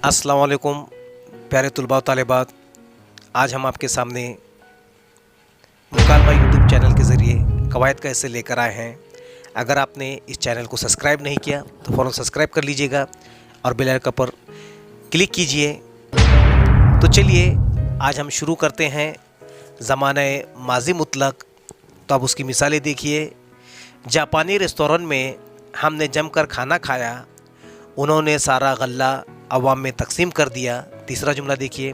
अस्सलाम वालेकुम प्यारे तुलबा व तालिबात। आज हम आपके सामने मुकालमा यूट्यूब चैनल के ज़रिए कवायद कैसे लेकर आए हैं। अगर आपने इस चैनल को सब्सक्राइब नहीं किया तो फ़ौरन सब्सक्राइब कर लीजिएगा और बेल आइकन पर क्लिक कीजिए। तो चलिए आज हम शुरू करते हैं ज़माने माज़ी मुतलक। तो अब उसकी मिसालें देखिए। जापानी रेस्टोरेंट में हमने जमकर खाना खाया, उन्होंने सारा गल्ला अवाम में तकसीम कर दिया। तीसरा जुमला देखिए,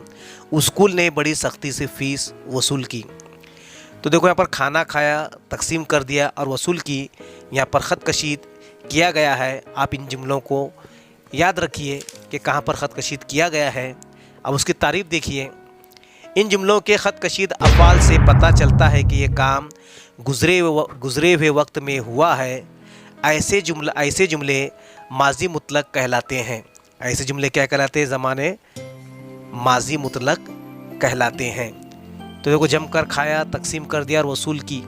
स्कूल ने बड़ी सख्ती से फ़ीस वसूल की। तो देखो यहाँ पर खाना खाया, तकसीम कर दिया और वसूल की, यहाँ पर ख़त कशीद किया गया है। आप इन जुमलों को याद रखिए कि कहाँ पर ख़त कशीद किया गया है। अब उसकी तारीफ़ देखिए। इन जुमलों के ख़त कशीद अफ़आल से पता चलता है कि ये काम गुज़रे हुए वक्त में हुआ है। ऐसे जुमले माज़ी मुतलक कहलाते हैं। ऐसे जुमले क्या कहलाते हैं? ज़माने माज़ी मुतलक कहलाते हैं। तो देखो, जमकर खाया, तकसीम कर दिया और वसूल की,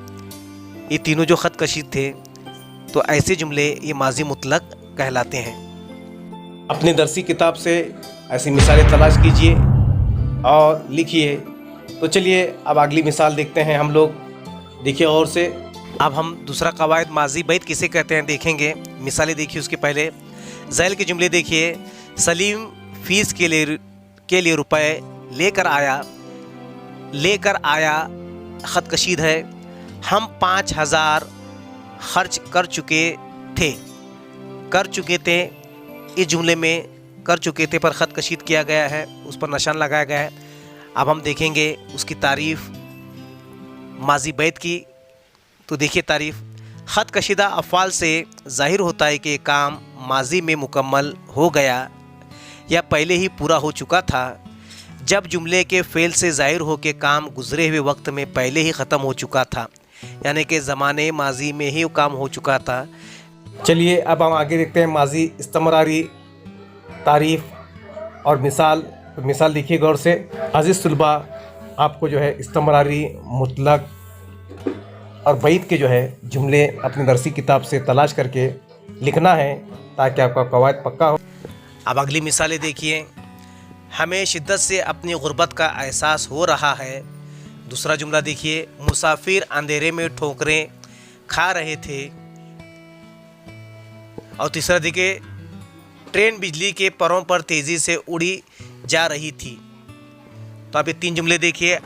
ये तीनों जो ख़त कशीद थे, तो ऐसे जुमले ये माज़ी मुतलक कहलाते हैं। अपनी दरसी किताब से ऐसी मिसालें तलाश कीजिए और लिखिए। तो चलिए अब अगली मिसाल देखते हैं हम लोग। देखिए और से अब हम दूसरा कवायद माज़ी बैत किसे कहते हैं देखेंगे। मिसालें देखिए। उसके पहले ज़ैल के जुमले देखिए। सलीम फ़ीस के लिए रुपए लेकर आया ख़त कशीद है। हम 5000 खर्च कर चुके थे। इस जुमले में कर चुके थे पर ख़त कशीद किया गया है, उस पर निशान लगाया गया है। अब हम देखेंगे उसकी तारीफ़ माज़ी बैत की। तो देखिए तारीफ़, ख़त कशीदा अफ़आल से ज़ाहिर होता है कि काम माज़ी में मुकम्मल हो गया या पहले ही पूरा हो चुका था। जब जुमले के फ़ेल से ज़ाहिर हो के काम गुज़रे हुए वक्त में पहले ही ख़त्म हो चुका था, यानी कि ज़माने माज़ी में ही काम हो चुका था। चलिए अब हम आगे देखते हैं माज़ी इस्तमरारी, तारीफ़ और मिसाल देखिए गौर से। अज़ीज़ तुलबा, आपको जो है इस्तमरारी, मुतलक और बैत के जो है जुमले अपनी दरसी किताब से तलाश करके लिखना है ताकि आपका कवायद पक्का हो। अब अगली मिसालें देखिए। हमें शिद्दत से अपनी गुर्बत का एहसास हो रहा है। दूसरा जुमला देखिए। मुसाफिर अंधेरे में ठोकरें खा रहे थे। और तीसरा देखिए, ट्रेन बिजली के परों पर तेज़ी से उड़ी जा रही थी। तो अब ये तीन जुमले देखिए।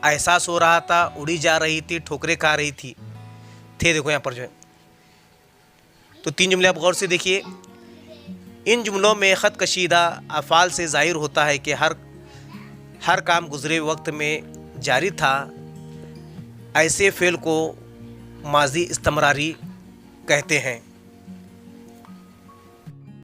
एहसास हो रहा था, उड़ी जा रही थी, ठोकरें खा रही थी, देखो यहाँ पर जो है। तो तीन जुमले आप गौर से देखिए। इन जुमलों में ख़त कशीदा अफ़आल से ज़ाहिर होता है कि हर काम गुज़रे वक्त में जारी था। ऐसे फ़ेल को माज़ी इस्तमरारी कहते हैं।